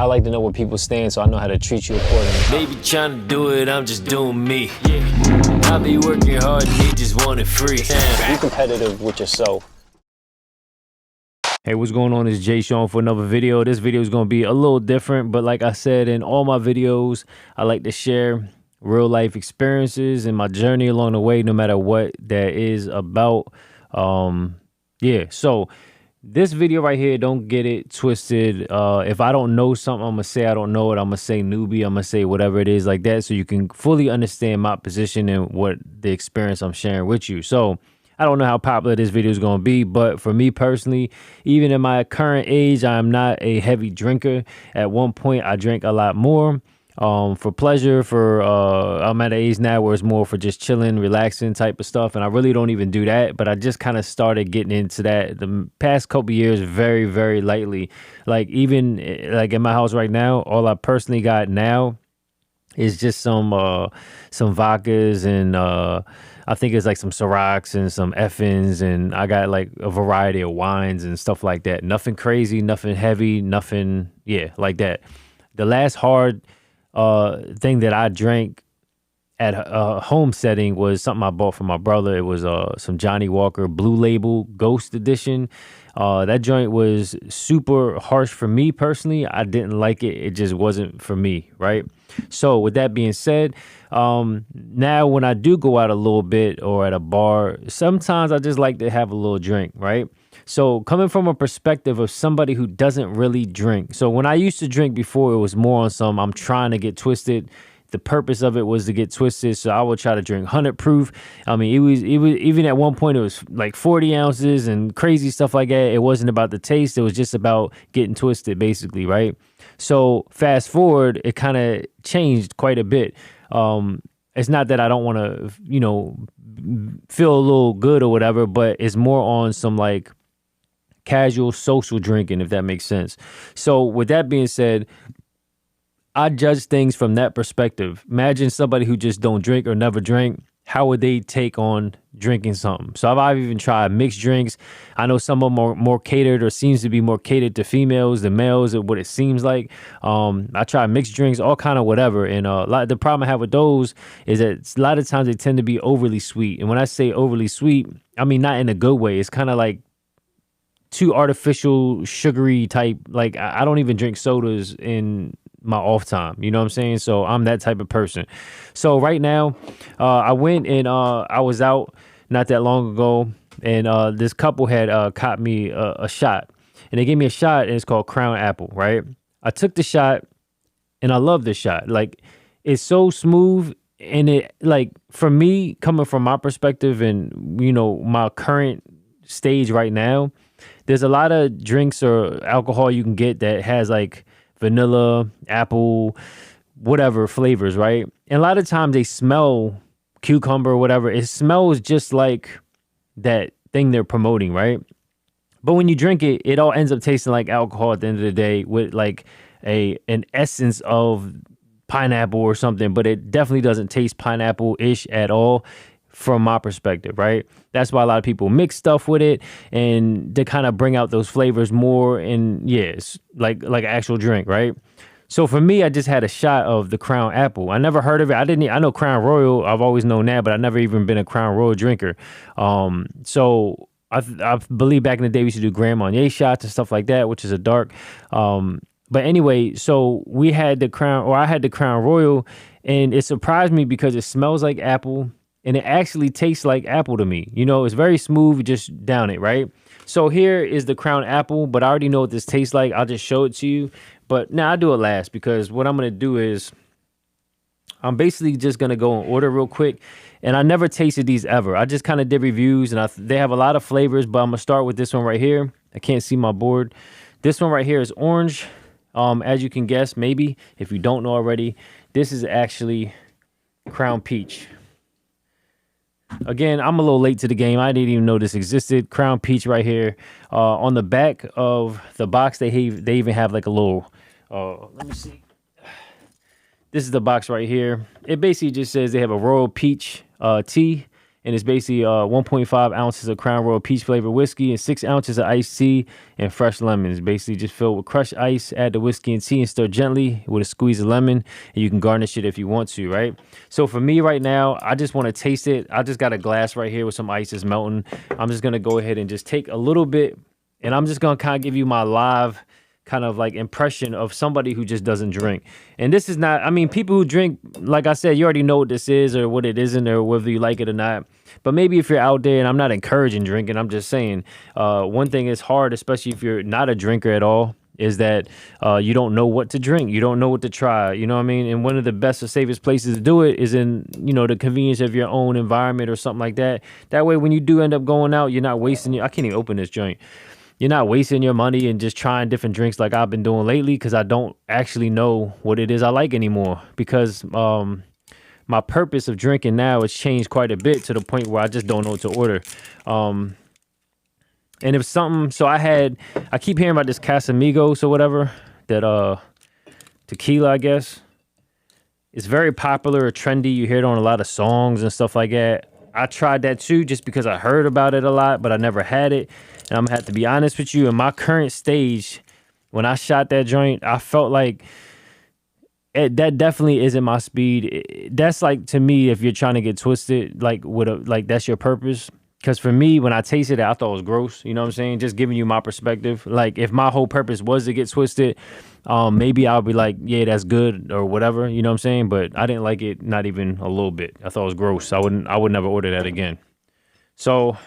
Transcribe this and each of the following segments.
I like to know where people stand so I know how to treat you accordingly. They be trying to do it, I'm just doing me. I be working hard, they just want it free. Be competitive with yourself. Hey, what's going on? It's Jsean for another video. This video is going to be a little different, but like I said, in all my videos, I like to share real life experiences and my journey along the way, no matter what that is about. So this video right here, don't get it twisted. If I don't know something, I'm gonna say I don't know it. I'm gonna say newbie. I'm gonna say whatever it is like that, so you can fully understand my position and what the experience I'm sharing with you. So I don't know how popular this video is going to be, but for me personally, even in my current age, I'm not a heavy drinker. At one point, I drank a lot more for pleasure. I'm at an age now where it's more for just chilling, relaxing type of stuff, and I really don't even do that. But I just kind of started getting into that the past couple years, very, very lightly. Like even like in my house right now, all I personally got now is just some vodkas and I think it's like some Cirocs and some Effins, and I got like a variety of wines and stuff like that. Nothing crazy, nothing heavy, nothing, like that. The last hard thing that I drank at a home setting was something I bought from my brother. It was some Johnny Walker Blue Label Ghost Edition. That joint was super harsh for me personally. I didn't like it. It just wasn't for me, right? So with that being said, now when I do go out a little bit or at a bar, sometimes I just like to have a little drink, right? So coming from a perspective of somebody who doesn't really drink. So when I used to drink before, it was more on some, I'm trying to get twisted. The purpose of it was to get twisted, so I would try to drink 100 proof. I mean, it was even at one point it was like 40 ounces and crazy stuff like that. It wasn't about the taste; it was just about getting twisted, basically, right? So fast forward, it kind of changed quite a bit. It's not that I don't want to, feel a little good or whatever, but it's more on some like casual social drinking, if that makes sense. So with that being said, I judge things from that perspective. Imagine somebody who just don't drink or never drank. How would they take on drinking something? So I've even tried mixed drinks. I know some of them are more catered or seems to be more catered to females than males, or what it seems like. I tried mixed drinks, all kind of whatever. And the problem I have with those is that a lot of times they tend to be overly sweet. And when I say overly sweet, I mean not in a good way. It's kind of like too artificial, sugary type. Like I don't even drink sodas in my off time, you know what I'm saying? So I'm that type of person. So right now, I went and I was out not that long ago, and this couple had caught me a shot, and they gave me a shot, and it's called Crown Apple, right? I took the shot, and I love this shot. Like, it's so smooth, and it, like, for me, coming from my perspective and, my current stage right now, there's a lot of drinks or alcohol you can get that has like vanilla, apple, whatever flavors, right? And a lot of times they smell cucumber or whatever. It smells just like that thing they're promoting, right? But when you drink it, it all ends up tasting like alcohol at the end of the day with like an essence of pineapple or something, but it definitely doesn't taste pineapple-ish at all from my perspective, right? That's why a lot of people mix stuff with it and to kind of bring out those flavors more. And yes, like an actual drink, right? So for me, I just had a shot of the Crown Apple. I never heard of it. I know Crown Royal. I've always known that, but I never even been a Crown Royal drinker. So I believe back in the day we used to do Grand Marnier shots and stuff like that, which is a dark. But anyway, so I had the Crown Royal, and it surprised me because it smells like apple. And it actually tastes like apple to me. It's very smooth. You just down it, right? So here is the Crown Apple, but I already know what this tastes like. I'll just show it to you. But now I'll do it last, because what I'm going to do is I'm basically just going to go and order real quick. And I never tasted these ever. I just kind of did reviews, and they have a lot of flavors, but I'm going to start with this one right here. I can't see my board. This one right here is orange. As you can guess, maybe, if you don't know already, this is actually Crown Peach. Again, I'm a little late to the game. I didn't even know this existed. Crown Peach right here. On the back of the box, they even have like a little, let me see. This is the box right here. It basically just says they have a Royal Peach tea, and it's basically 1.5 ounces of Crown Royal peach flavored whiskey and 6 ounces of iced tea and fresh lemons. Basically, just filled with crushed ice. Add the whiskey and tea and stir gently with a squeeze of lemon, and you can garnish it if you want to. Right. So for me right now, I just want to taste it. I just got a glass right here with some ice that's melting. I'm just gonna go ahead and just take a little bit, and I'm just gonna kind of give you my live kind of like impression of somebody who just doesn't drink. And this is not, I mean, people who drink, like I said, you already know what this is or what it isn't or whether you like it or not. But maybe if you're out there, and I'm not encouraging drinking, I'm just saying, one thing is hard, especially if you're not a drinker at all, is that you don't know what to drink. You don't know what to try. You know what I mean? And one of the best or safest places to do it is in, the convenience of your own environment or something like that. That way, when you do end up going out, you're not wasting I can't even open this joint. You're not wasting your money and just trying different drinks like I've been doing lately, because I don't actually know what it is I like anymore, because my purpose of drinking now has changed quite a bit to the point where I just don't know what to order. And if something, so I keep hearing about this Casamigos or whatever, that tequila, I guess. It's very popular, trendy. You hear it on a lot of songs and stuff like that. I tried that too, just because I heard about it a lot, but I never had it. And I'm gonna have to be honest with you, in my current stage, when I shot that joint, I felt like that definitely isn't my speed. That's like, to me, if you're trying to get twisted, like that's your purpose. Because for me, when I tasted it, I thought it was gross. You know what I'm saying? Just giving you my perspective. Like, if my whole purpose was to get twisted, maybe I'll be like, yeah, that's good or whatever. You know what I'm saying? But I didn't like it, not even a little bit. I thought it was gross. I would never order that again. So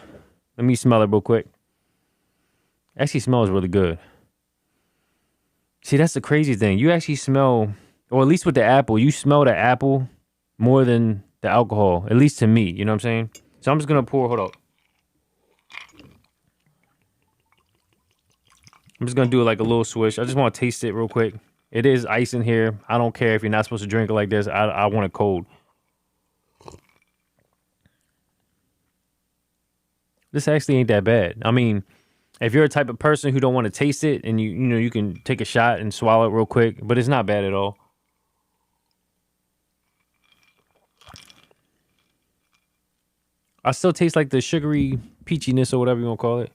let me smell it real quick. Actually smells really good. See, that's the crazy thing. You actually smell, or at least with the apple, you smell the apple more than the alcohol, at least to me. You know what I'm saying? So I'm just going to pour, hold up. I'm just going to do like a little swish. I just want to taste it real quick. It is ice in here. I don't care if you're not supposed to drink it like this. I want it cold. This actually ain't that bad. I mean, if you're a type of person who don't want to taste it, and you can take a shot and swallow it real quick, but it's not bad at all. I still taste like the sugary peachiness or whatever you want to call it.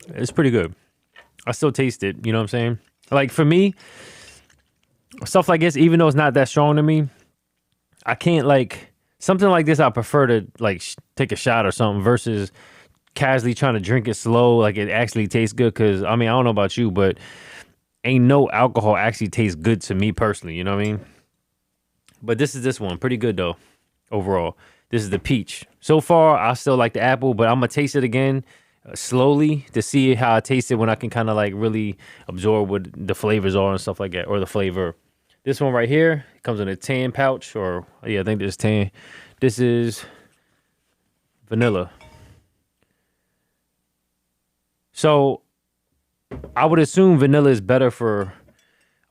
It's pretty good. I still taste it, you know what I'm saying? Like, for me, stuff like this, even though it's not that strong to me, I can't, like, something like this, I prefer to, like, take a shot or something versus casually trying to drink it slow, like it actually tastes good. Because, I mean, I don't know about you, but ain't no alcohol actually tastes good to me personally, you know what I mean? But this one. Pretty good, though, overall. This is the peach. So far, I still like the apple, but I'm going to taste it again slowly to see how I taste it when I can kind of, like, really absorb what the flavors are and stuff like that, or the flavor. This one right here comes in a tan pouch, or yeah, I think this is tan. This is vanilla. So I would assume vanilla is better for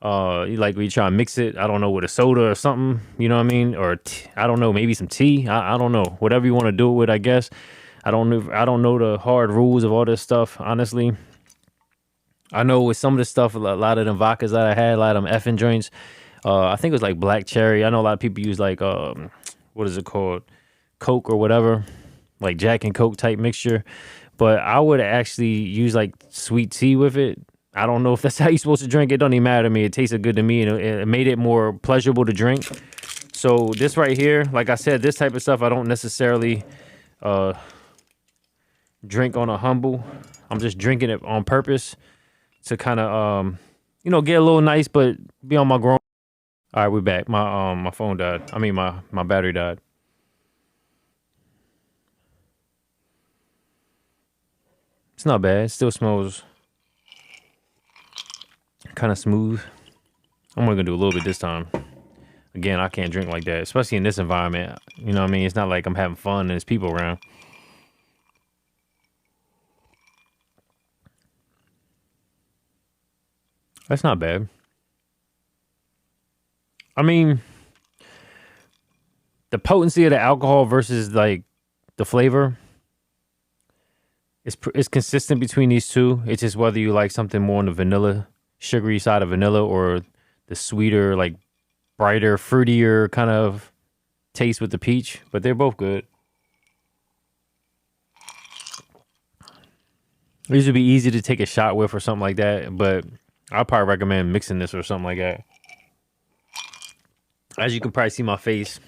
like when you try to mix it, I don't know, with a soda or something, you know what I mean? Or I don't know, maybe some tea. I don't know. Whatever you want to do it with, I guess. I don't know the hard rules of all this stuff, honestly. I know with some of the stuff, a lot of them vodkas that I had, a lot of them effing joints. I think it was like black cherry. I know a lot of people use like what is it called? Coke or whatever, like Jack and Coke type mixture. But I would actually use like sweet tea with it. I don't know if that's how you're supposed to drink it. It don't even matter to me. It tasted good to me, and it made it more pleasurable to drink. So this right here, like I said, this type of stuff I don't necessarily drink on a humble. I'm just drinking it on purpose to kind of get a little nice, but be on my grown. All right, we're back. My phone died. I mean, my battery died. It's not bad. It still smells kind of smooth. I'm only gonna do a little bit this time. Again, I can't drink like that, especially in this environment. You know what I mean? It's not like I'm having fun and there's people around. That's not bad. I mean, the potency of the alcohol versus like the flavor is consistent between these two. It's just whether you like something more on the vanilla, sugary side of vanilla, or the sweeter, like brighter, fruitier kind of taste with the peach, but they're both good. These would be easy to take a shot with or something like that, but I'd probably recommend mixing this or something like that. As you can probably see my face,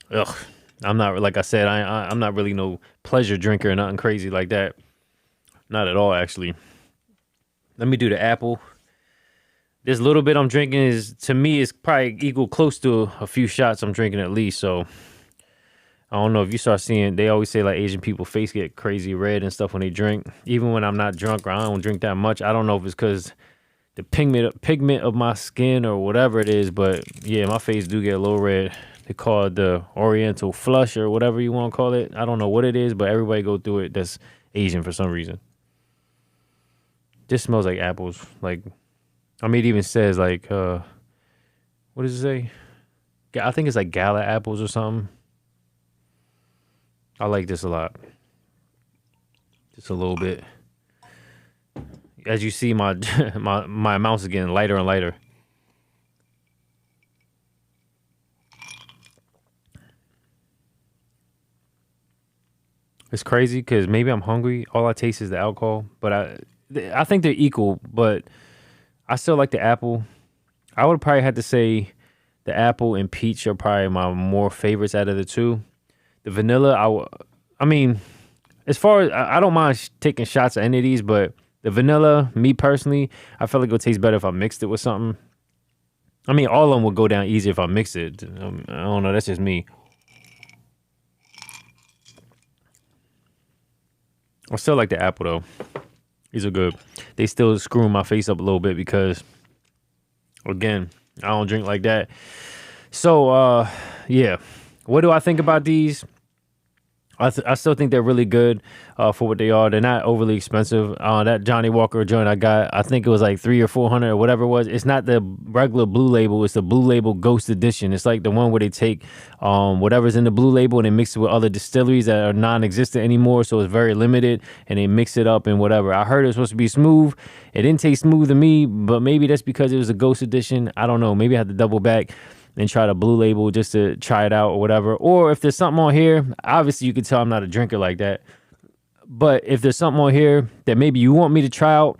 ugh, I'm not, like I said, I'm not really no pleasure drinker or nothing crazy like that. Not at all, actually. Let me do the apple. This little bit I'm drinking is, to me, is probably equal close to a few shots I'm drinking at least. So I don't know if you start seeing, they always say like Asian people face get crazy red and stuff when they drink. Even when I'm not drunk or I don't drink that much, I don't know if it's because the pigment of my skin or whatever it is, but yeah, my face do get a little red. They call it the Oriental flush or whatever you want to call it. I don't know what it is, but everybody go through it that's Asian for some reason. This smells like apples. Like, I mean, it even says like, what does it say? I think it's like gala apples or something. I like this a lot. Just a little bit. As you see, my my amounts is getting lighter and lighter. It's crazy because maybe I'm hungry. All I taste is the alcohol, but I think they're equal. But I still like the apple. I would probably have to say the apple and peach are probably my more favorites out of the two. The vanilla, I mean, as far as I don't mind taking shots of any of these, but the vanilla, me personally, I feel like it would taste better if I mixed it with something. I mean, all of them would go down easier if I mix it. I don't know. That's just me. I still like the apple, though. These are good. They still screw my face up a little bit because, again, I don't drink like that. So, yeah. What do I think about these? I still think they're really good for what they are. They're not overly expensive. That Johnny Walker joint I got, I think it was like $300 or $400 or whatever it was. It's not the regular Blue Label. It's the Blue Label Ghost Edition. It's like the one where they take whatever's in the Blue Label and they mix it with other distilleries that are non-existent anymore. So it's very limited and they mix it up and whatever. I heard it was supposed to be smooth. It didn't taste smooth to me, but maybe that's because it was a Ghost Edition. I don't know. Maybe I had to double back and try the Blue Label just to try it out or whatever. Or if there's something on here, obviously you can tell I'm not a drinker like that. But if there's something on here that maybe you want me to try out,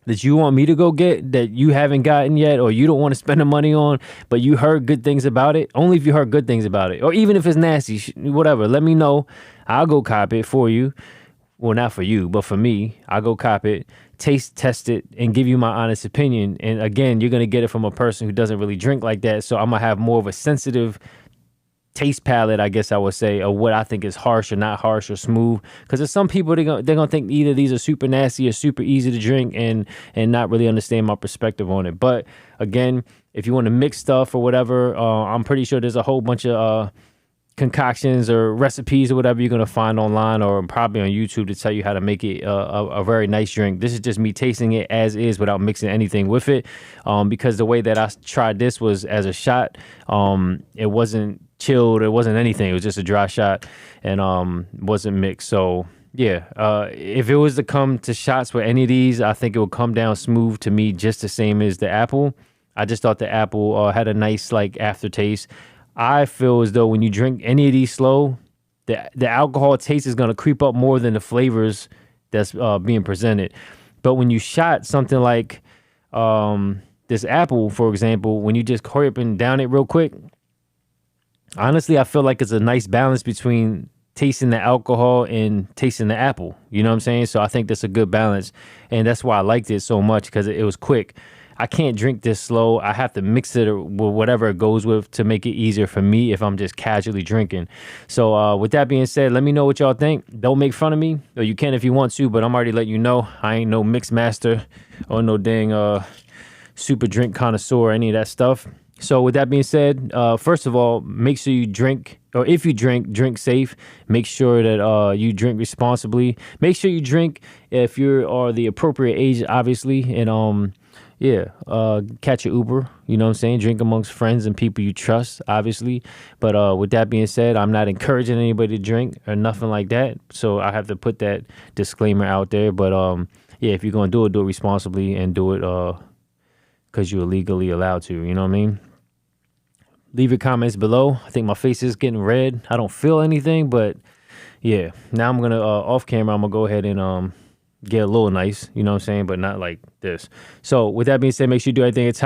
that you want me to go get, that you haven't gotten yet, or you don't want to spend the money on, but you heard good things about it, only if you heard good things about it. Or even if it's nasty, whatever, let me know. I'll go cop it for you. Well, not for you, but for me. I'll go cop it, taste test it, and give you my honest opinion. And again, you're going to get it from a person who doesn't really drink like that. So I'm going to have more of a sensitive taste palette, I guess I would say, of what I think is harsh or not harsh or smooth. Because there's some people, they're gonna think either these are super nasty or super easy to drink and not really understand my perspective on it. But again, if you want to mix stuff or whatever, I'm pretty sure there's a whole bunch of concoctions or recipes or whatever you're going to find online or probably on YouTube to tell you how to make it a very nice drink. This is just me tasting it as is without mixing anything with it, because the way that I tried this was as a shot. It wasn't chilled, it wasn't anything, it was just a dry shot and wasn't mixed. So yeah, if it was to come to shots with any of these, I think it would come down smooth to me, just the same as the apple. I just thought the apple had a nice like aftertaste. I feel as though when you drink any of these slow, the alcohol taste is going to creep up more than the flavors that's being presented. But when you shot something like this apple, for example, when you just hurry up and down it real quick, honestly, I feel like it's a nice balance between tasting the alcohol and tasting the apple. You know what I'm saying? So I think that's a good balance. And that's why I liked it so much, because it was quick. I can't drink this slow. I have to mix it with whatever it goes with to make it easier for me if I'm just casually drinking. So with that being said, let me know what y'all think. Don't make fun of me. Or you can if you want to, but I'm already letting you know. I ain't no mix master or no dang super drink connoisseur or any of that stuff. So with that being said, first of all, make sure you drink, or if you drink safe. Make sure that you drink responsibly. Make sure you drink if you are the appropriate age, obviously, and catch your Uber, you know what I'm saying? Drink amongst friends and people you trust, obviously. But with that being said, I'm not encouraging anybody to drink or nothing like that. So I have to put that disclaimer out there. But if you're going to do it responsibly and do it because you're legally allowed to. You know what I mean? Leave your comments below. I think my face is getting red. I don't feel anything, but yeah. Now I'm gonna off camera. I'm gonna go ahead and get a little nice. You know what I'm saying? But not like this. So with that being said, make sure you do everything at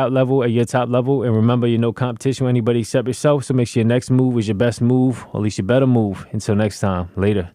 your top level, and remember, you're no competition with anybody except yourself. So make sure your next move is your best move, or at least your better move. Until next time, later.